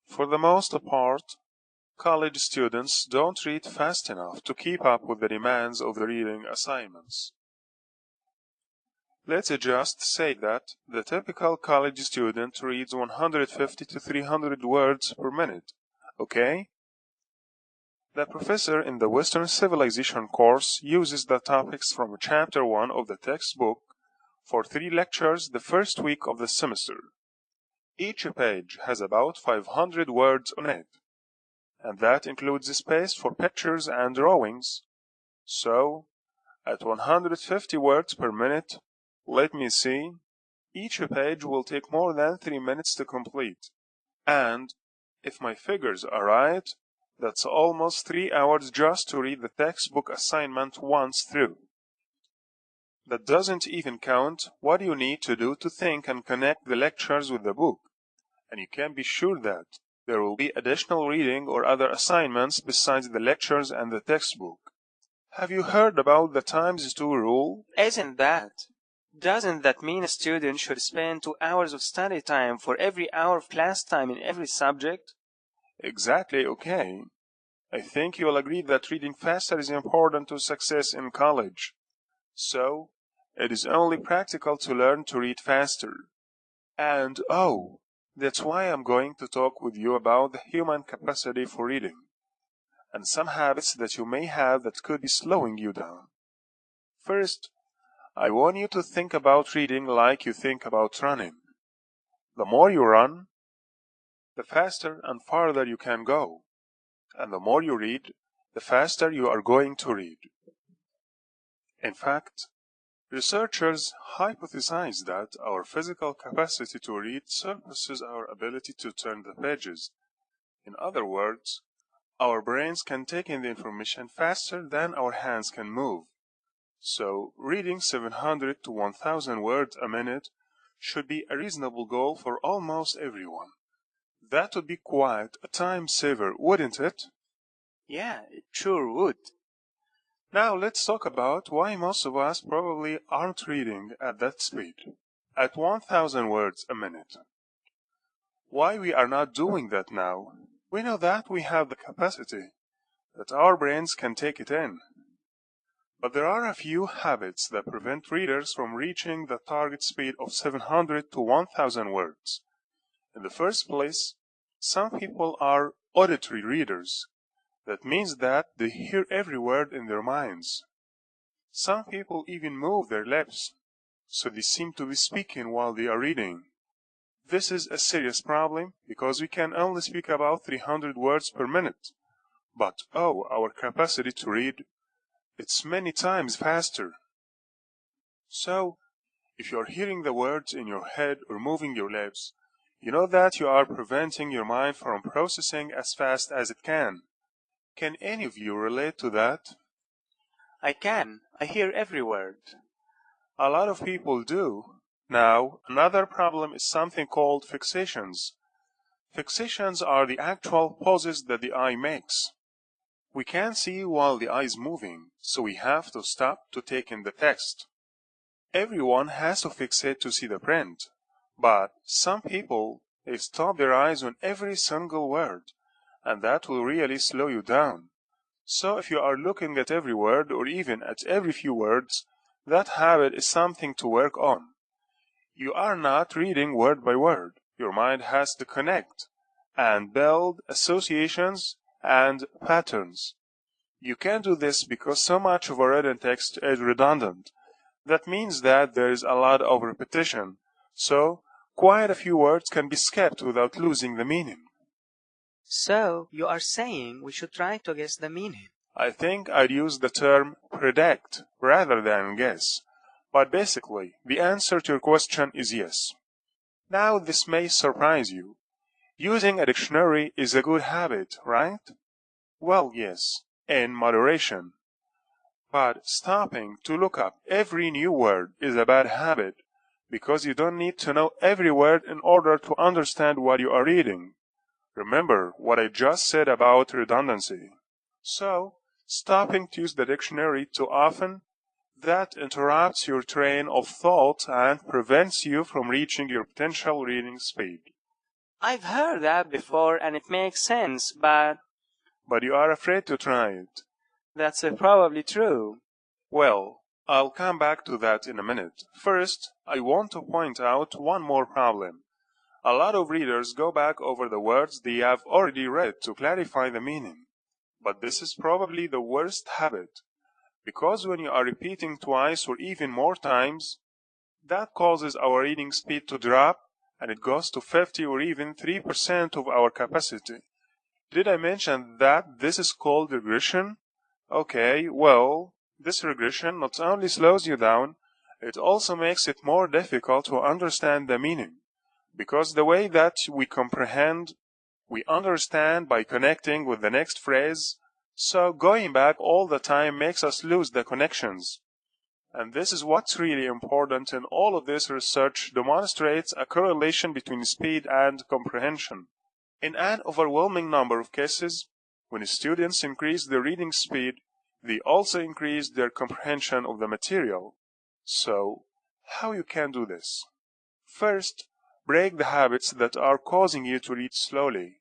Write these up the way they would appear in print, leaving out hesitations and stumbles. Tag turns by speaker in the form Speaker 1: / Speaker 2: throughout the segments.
Speaker 1: For the most part, college students don't read fast enough to keep up with the demands of the reading assignments. Let's just say that the typical college student reads 150 to 300 words per minute, okay? The professor in the Western Civilization course uses the topics from Chapter 1 of the textbook for 3 lectures the first week of the semester. Each page has about 500 words on it, and that includes space for pictures and drawings. So, at 150 words per minute, let me see, each page will take more than 3 minutes to complete. And, if my figures are right, that's almost 3 hours just to read the textbook assignment once through. That doesn't even count what you need to do to think and connect the lectures with the book. And you can be sure that there will be additional reading or other assignments besides the lectures and the textbook. Have you heard about the ×2 rule?
Speaker 2: Doesn't that mean a student should spend 2 hours of study time for every hour of class time in every subject?
Speaker 1: Exactly, okay. I think you'll agree that reading faster is important to success in college. So, it is only practical to learn to read faster. And that's why I'm going to talk with you about the human capacity for reading, and some habits that you may have that could be slowing you down. First, I want you to think about reading like you think about running. The more you run, the faster and farther you can go. And the more you read, the faster you are going to read. In fact, researchers hypothesize that our physical capacity to read surpasses our ability to turn the pages. In other words, our brains can take in the information faster than our hands can move. So, reading 700 to 1000 words a minute should be a reasonable goal for almost everyone. That would be quite a time saver, wouldn't it?
Speaker 2: Yeah, it sure would.
Speaker 1: Now let's talk about why most of us probably aren't reading at that speed, at 1000 words a minute. Why we are not doing that now? We know that we have the capacity, that our brains can take it in. But there are a few habits that prevent readers from reaching the target speed of 700 to 1000 words. In the first place, some people are auditory readers. That means that they hear every word in their minds. Some people even move their lips, so they seem to be speaking while they are reading. This is a serious problem because we can only speak about 300 words per minute. But our capacity to read, it's many times faster. So, if you are hearing the words in your head or moving your lips, you know that you are preventing your mind from processing as fast as it can. Can any of you relate to that?
Speaker 2: I can. I hear every word.
Speaker 1: A lot of people do. Now, another problem is something called fixations. Fixations are the actual pauses that the eye makes. We can't see while the eye is moving, so we have to stop to take in the text. Everyone has to fixate to see the print, but some people, they stop their eyes on every single word, and that will really slow you down. So if you are looking at every word or even at every few words, that habit is something to work on. You are not reading word by word. Your mind has to connect and build associations and patterns. You can do this because so much of a written text is redundant. That means that there is a lot of repetition, so quite a few words can be skipped without losing the meaning.
Speaker 2: So, you are saying we should try to guess the meaning?
Speaker 1: I think I'd use the term predict rather than guess. But basically, the answer to your question is yes. Now, this may surprise you. Using a dictionary is a good habit, right? Well, yes, in moderation. But stopping to look up every new word is a bad habit, because you don't need to know every word in order to understand what you are reading. Remember what I just said about redundancy. So, stopping to use the dictionary too often, that interrupts your train of thought and prevents you from reaching your potential reading speed.
Speaker 2: I've heard that before and it makes sense, but
Speaker 1: you are afraid to try it.
Speaker 2: that's probably true.
Speaker 1: Well, I'll come back to that in a minute. First, I want to point out one more problem. A lot of readers go back over the words they have already read to clarify the meaning. But this is probably the worst habit, because when you are repeating twice or even more times, that causes our reading speed to drop, and it goes to 50 or even 3% of our capacity. Did I mention that this is called regression? Okay, well, this regression not only slows you down, it also makes it more difficult to understand the meaning, because the way that we comprehend, we understand by connecting with the next phrase, so going back all the time makes us lose the connections. And this is what's really important, and all of this research demonstrates a correlation between speed and comprehension. In an overwhelming number of cases, when students increase their reading speed, they also increase their comprehension of the material. So, how you can do this? First, break the habits that are causing you to read slowly.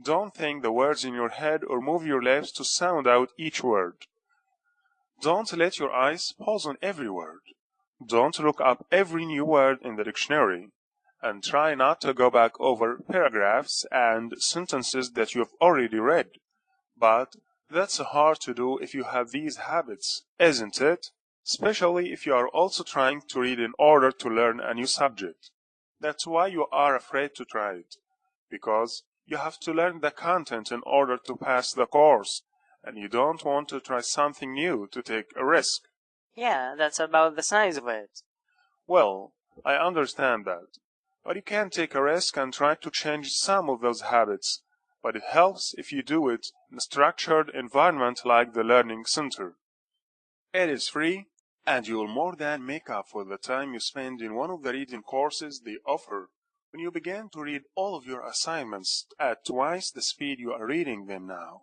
Speaker 1: Don't think the words in your head or move your lips to sound out each word. Don't let your eyes pause on every word. Don't look up every new word in the dictionary. And try not to go back over paragraphs and sentences that you have already read. But that's hard to do if you have these habits, isn't it? Especially if you are also trying to read in order to learn a new subject. That's why you are afraid to try it, because you have to learn the content in order to pass the course, and you don't want to try something new to take a risk.
Speaker 2: Yeah, that's about the size of it.
Speaker 1: Well, I understand that. But you can take a risk and try to change some of those habits, but it helps if you do it in a structured environment like the Learning Center. It is free, and you will more than make up for the time you spend in one of the reading courses they offer when you begin to read all of your assignments at twice the speed you are reading them now.